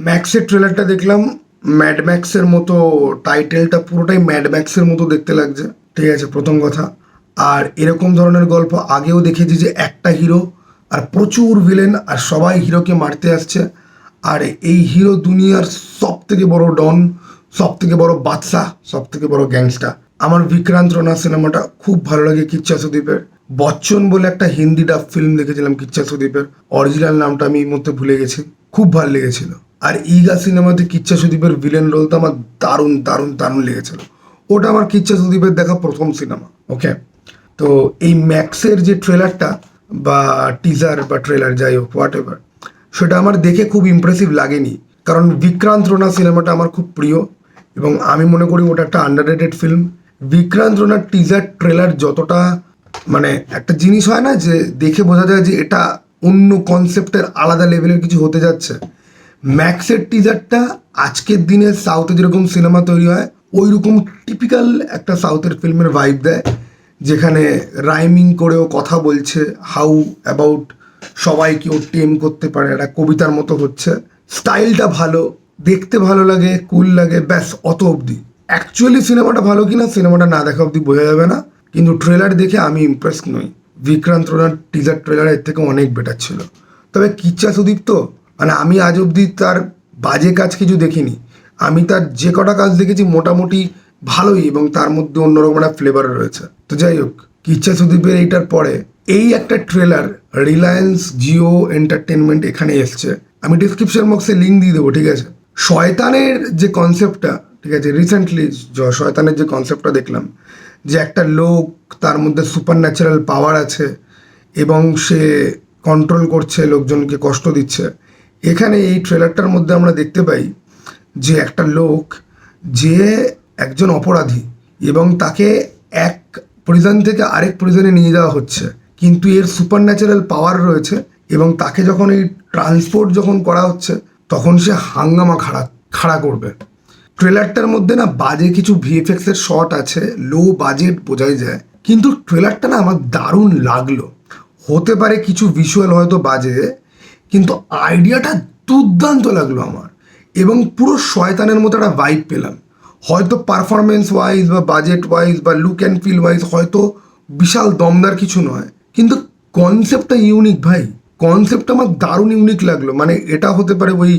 ম্যাক্সের ট্রেলারটা দেখলাম, ম্যাড ম্যাক্সের মতো, টাইটেলটা পুরোটাই ম্যাড ম্যাক্সের মতো দেখতে লাগছে। ঠিক আছে, প্রথম কথা। আর এরকম ধরনের গল্প আগেও দেখেছি যে একটা হিরো আর প্রচুর ভিলেন আর সবাই হিরোকে মারতে আসছে, আর এই হিরো দুনিয়ার সব থেকে বড় ডন, সব থেকে বড় বাদশা, সব থেকে বড় গ্যাংস্টার। আমার বিক্রান্ত রোনা সিনেমাটা খুব ভালো লাগে। কিচ্চা সুদীপের বচ্চন বলে একটা হিন্দি ডাব ফিল্ম দেখেছিলাম কিচ্চা সুদীপের, অরিজিনাল নামটা আমি এই মুহূর্তে ভুলে গেছি, খুব ভালো লেগেছিল। আর ইগা সিনেমাতে কিচ্চা সুদীপের ভিলেন রোলটা আমার দারুণ দারুণ দারুণ লেগেছিল। ওটা আমার কিচ্চা সুদীপের দেখা প্রথম সিনেমা। ওকে, তো এই ম্যাক্সের যে ট্রেলারটা বা টিজার বা ট্রেলার যাই হোক হোয়াট এভার, সেটা আমার দেখে খুব ইমপ্রেসিভ লাগেনি, কারণ বিক্রান্ত রোনা সিনেমাটা আমার খুব প্রিয় এবং আমি মনে করি ওটা একটা আন্ডাররেটেড ফিল্ম। বিক্রান্ত রোনার টিজার ট্রেলার যতটা, মানে একটা জিনিস হয় না যে দেখে বোঝা যায় যে এটা অন্য কনসেপ্টের আলাদা লেভেলের কিছু হতে যাচ্ছে, ম্যাক্সের টিজারটা আজকের দিনে সাউথে যেরকম সিনেমা তৈরি হয় ওই রকম টিপিক্যাল একটা সাউথের ফিল্মের ভাইব দেয়, যেখানে রাইমিং করেও কথা বলছে, হাউ অ্যাবাউট সবাইকে ও টেম করতে পারে, একটা কবিতার মতো হচ্ছে। স্টাইলটা ভালো, দেখতে ভালো লাগে, কুল লাগে, ব্যাস অত অবধি। অ্যাকচুয়ালি সিনেমাটা ভালো কিনা সিনেমাটা না দেখা অবধি বোঝা যাবে না, কিন্তু ট্রেলার দেখে আমি ইমপ্রেস নই। বিক্রান্ত রোনার টিজার ট্রেলার এর থেকে অনেক বেটার ছিল। তবে কিচ্চা সুদীপ তো, মানে আমি আজ অবধি তার বাজে কাজ কিছু দেখিনি। আমি তার যে কটা কাজ দেখেছি মোটামুটি ভালোই, এবং তার মধ্যে অন্যরকম একটা ফ্লেভার রয়েছে। তো যাই হোক, কিচ্চা সুদীপের এইটার পরে এই একটা ট্রেলার রিলায়েন্স জিও এন্টারটেনমেন্ট এখানে এসছে, আমি ডিসক্রিপশন বক্সে লিঙ্ক দিয়ে দেবো। ঠিক আছে, শয়তানের যে কনসেপ্টটা, ঠিক আছে, রিসেন্টলি শয়তানের যে কনসেপ্টটা দেখলাম, যে একটা লোক, তার মধ্যে সুপার ন্যাচারাল পাওয়ার আছে এবং সে কন্ট্রোল করছে, লোকজনকে কষ্ট দিচ্ছে। এখানে এই ট্রেলারটার মধ্যে আমরা দেখতে পাই যে একটা লোক, যে একজন অপরাধী এবং তাকে এক প্রিজন থেকে আরেক প্রিজনে নিয়ে যাওয়া হচ্ছে, কিন্তু এর সুপার ন্যাচারাল পাওয়ার রয়েছে এবং তাকে যখন এই ট্রান্সপোর্ট যখন করা হচ্ছে তখন সে হাঙ্গামা খাড়া করবে। ট্রেলারটার মধ্যে না বাজে কিছু ভিএফএক্সের শট আছে, লো বাজেট বোঝাই যায়, কিন্তু ট্রেলারটা না আমার দারুণ লাগলো। হতে পারে কিছু ভিজুয়াল হয়তো বাজে, কিন্তু আইডিয়াটা দুর্দান্ত লাগলো আমার, এবং পুরো শয়তানের মতো একটা ভাইব পেলাম। হয়তো পারফরমেন্স ওয়াইজ বা বাজেট ওয়াইজ বা লুক অ্যান্ড ফিল ওয়াইজ হয়তো বিশাল দমদার কিছু নয়, কিন্তু কনসেপ্টটা ইউনিক ভাই, কনসেপ্টটা আমার দারুণ ইউনিক লাগলো। মানে এটা হতে পারে ওই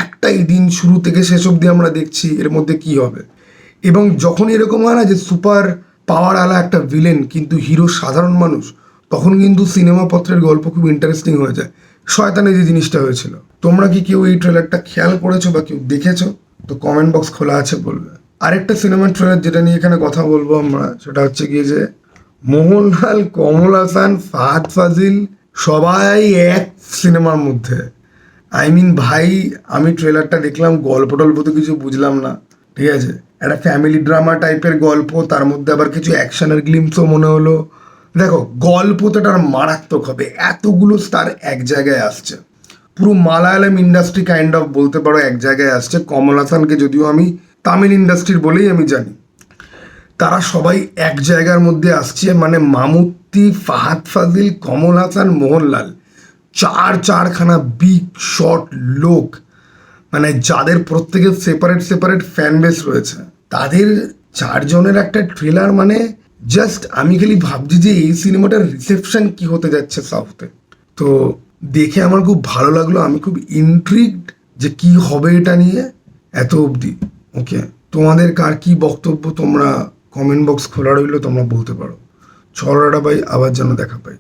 একটাই দিন শুরু থেকে শেষ অবধি আমরা দেখছি এর মধ্যে কি হবে, এবং যখন এরকম হয় না যে সুপার পাওয়ার আলা একটা ভিলেন কিন্তু হিরো সাধারণ মানুষ, তখন কিন্তু সিনেমা পত্রের গল্প খুব ইন্টারেস্টিং হয়ে যায়। শয়তানে যে জিনিসটা হয়েছিল, তোমরা কি কেউ এই ট্রেলারটা খেয়াল করেছো বা কেউ দেখেছো? তো কমেন্ট বক্স খোলা আছে, বলবে। আরেকটা সিনেমার ট্রেলার যেটা নিয়ে এখানে কথা বলবো আমরা, সেটা হচ্ছে গিয়ে যে মোহনলাল, কমল হাসান, ফাহাদ ফাজিল সবাই এক সিনেমার মধ্যে। আই মিন ভাই, আমি ট্রেলারটা দেখলাম, গল্প টল্প তো কিছু বুঝলাম না। ঠিক আছে, একটা ফ্যামিলি ড্রামা টাইপের গল্প, তার মধ্যে আবার কিছু অ্যাকশনের গ্লিমসও মনে হলো। দেখো, গল্প তো তার মারাত্মক হবে, এতগুলো স্টার এক জায়গায় আসছে, পুরো মালায়ালাম ইন্ডাস্ট্রি কাইন্ড অফ বলতে পারো এক জায়গায় আসছে। কমল হাসানকে যদিও আমি তামিল ইন্ডাস্ট্রির বলেই আমি জানি, তারা সবাই এক জায়গার মধ্যে আসছে, মানে মামুত্তি, ফাহাদ ফাজিল, কমল হাসান, মোহনলাল, চারখানা বিগ শট লোক, মানে যাদের প্রত্যেকের সেপারেট সেপারেট ফ্যান বেস রয়েছে, তাদের চারজনের একটা ট্রেলার, মানে জাস্ট আমি খালি ভাবছি যে এই সিনেমাটার রিসেপশন কি হতে যাচ্ছে সাউথে। তো দেখে আমার খুব ভালো লাগলো, আমি খুব ইন্ট্রিগড যে কি হবে এটা নিয়ে এত অবধি। ওকে, তোমাদের কার কি বক্তব্য, তোমরা কমেন্ট বক্স খোলা রইলো, তোমরা বলতে পারো। চলো ভাই, আবার যেন দেখা পাই।